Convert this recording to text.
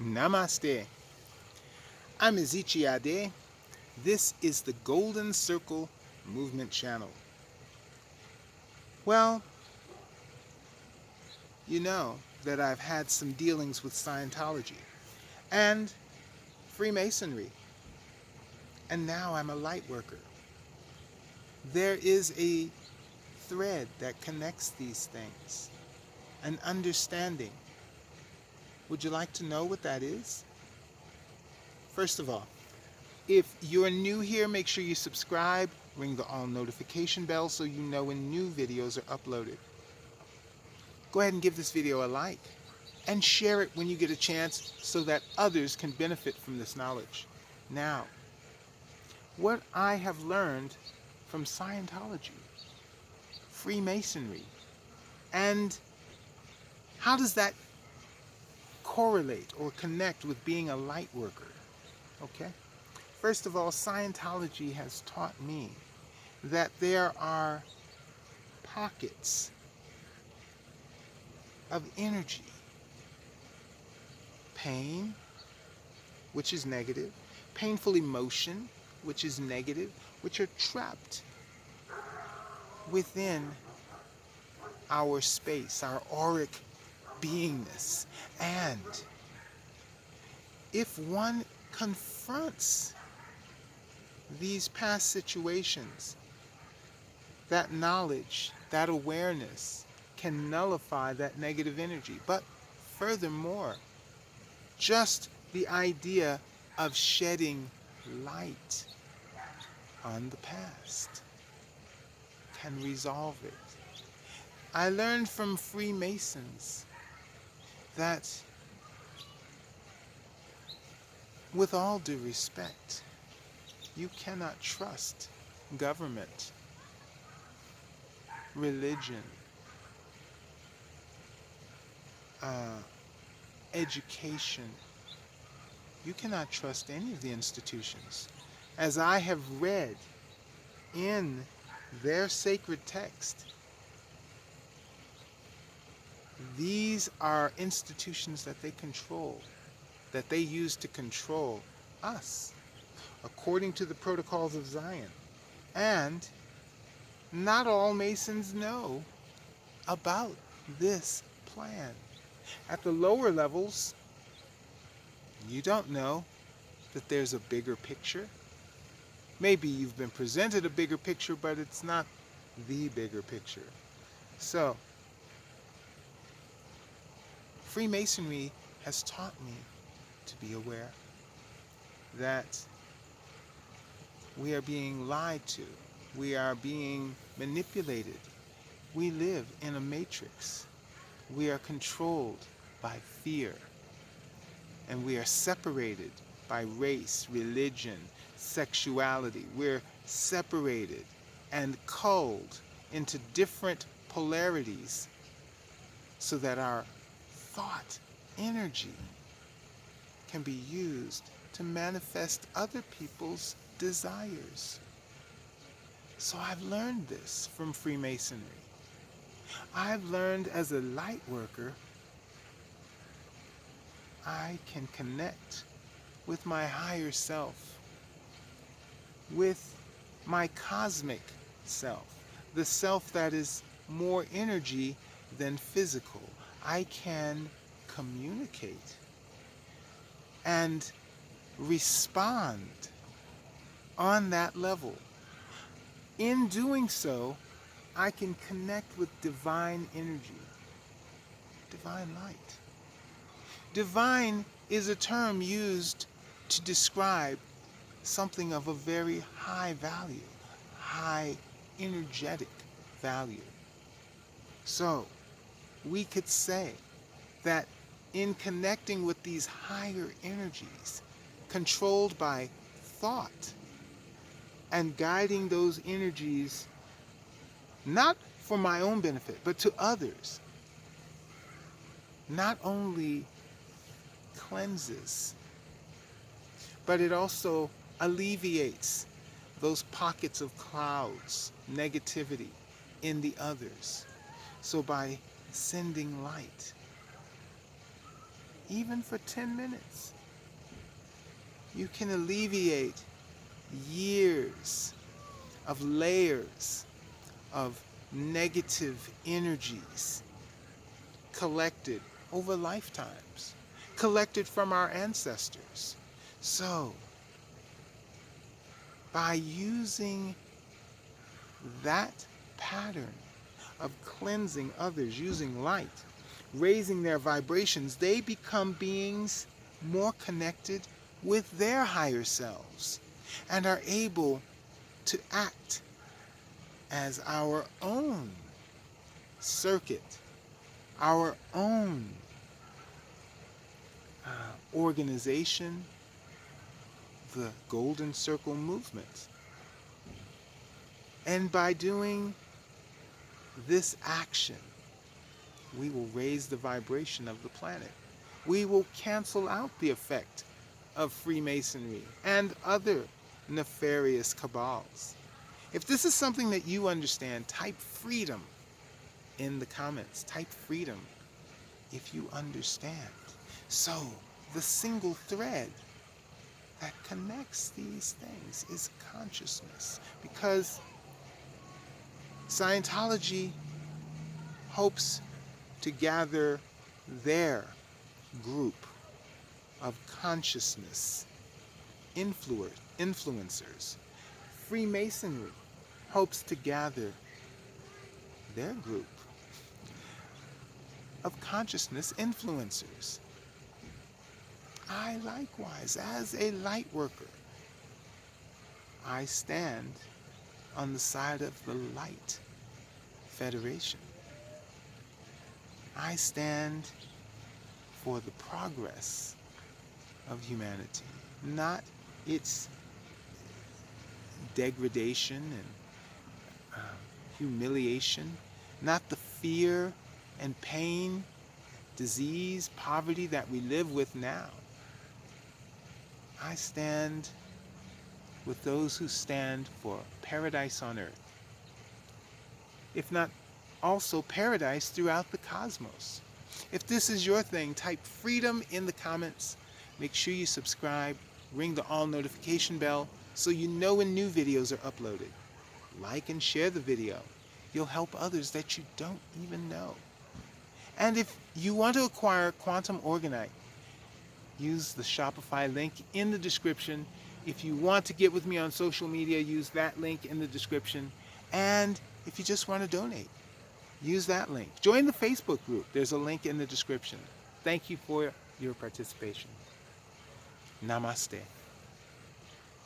Namaste. I'm Ezichiade. This is the Golden Circle Movement Channel. Well, you know that I've had some dealings with Scientology and Freemasonry, and now I'm a light worker. There is a thread that connects these things, an understanding. Would you like to know what that is? First of all, if you're new here, make sure you subscribe, ring the all notification bell so you know when new videos are uploaded. Go ahead and give this video a like and share it when you get a chance so that others can benefit from this knowledge. Now, what I have learned from Scientology, Freemasonry, and how does that correlate or connect with being a light worker? Okay? First of all, Scientology has taught me that there are pockets of energy. Pain, which is negative, painful emotion, which is negative, which are trapped within our space, our auric beingness. And if one confronts these past situations, that knowledge, that awareness can nullify that negative energy. But furthermore, just the idea of shedding light on the past can resolve it. I learned from Freemasons that, with all due respect, you cannot trust government, religion, education. You cannot trust any of the institutions. As I have read in their sacred text, these are institutions that they control, that they use to control us, according to the protocols of Zion. And not all Masons know about this plan. At the lower levels, you don't know that there's a bigger picture. Maybe you've been presented a bigger picture, but it's not the bigger picture. So, Freemasonry has taught me to be aware that we are being lied to. We are being manipulated. We live in a matrix. We are controlled by fear. And we are separated by race, religion, sexuality. We're separated and culled into different polarities so that our thought energy can be used to manifest other people's desires. So I've learned this from Freemasonry. I've learned as a light worker, I can connect with my higher self, with my cosmic self, the self that is more energy than physical. I can communicate and respond on that level. In doing so, I can connect with divine energy, divine light. Divine is a term used to describe something of a very high value, high energetic value. So, we could say that in connecting with these higher energies, controlled by thought, and guiding those energies not for my own benefit, but to others, not only cleanses, but it also alleviates those pockets of clouds, negativity in the others. So by sending light, even for 10 minutes, you can alleviate years of layers of negative energies collected over lifetimes, collected from our ancestors. So, by using that pattern of cleansing others using light, raising their vibrations, they become beings more connected with their higher selves and are able to act as our own circuit, our own organization, the Golden Circle movement. And by doing this action, we will raise the vibration of the planet. We will cancel out the effect of Freemasonry and other nefarious cabals. If this is something that you understand, type freedom in the comments. Type freedom if you understand. So, the single thread that connects these things is consciousness, because Scientology hopes to gather their group of consciousness influencers. Freemasonry hopes to gather their group of consciousness influencers. I likewise, as a light worker, I stand on the side of the Light Federation. I stand for the progress of humanity, not its degradation and humiliation, not the fear and pain, disease, poverty that we live with now. I stand with those who stand for paradise on earth, if not also paradise throughout the cosmos. If this is your thing, type freedom in the comments. Make sure you subscribe, ring the all notification bell so you know when new videos are uploaded. Like and share the video. You'll help others that you don't even know. And if you want to acquire Quantum Orgonite, use the Shopify link in the description. If you want to get with me on social media, use that link in the description. And if you just want to donate, use that link. Join the Facebook group. There's a link in the description. Thank you for your participation. Namaste.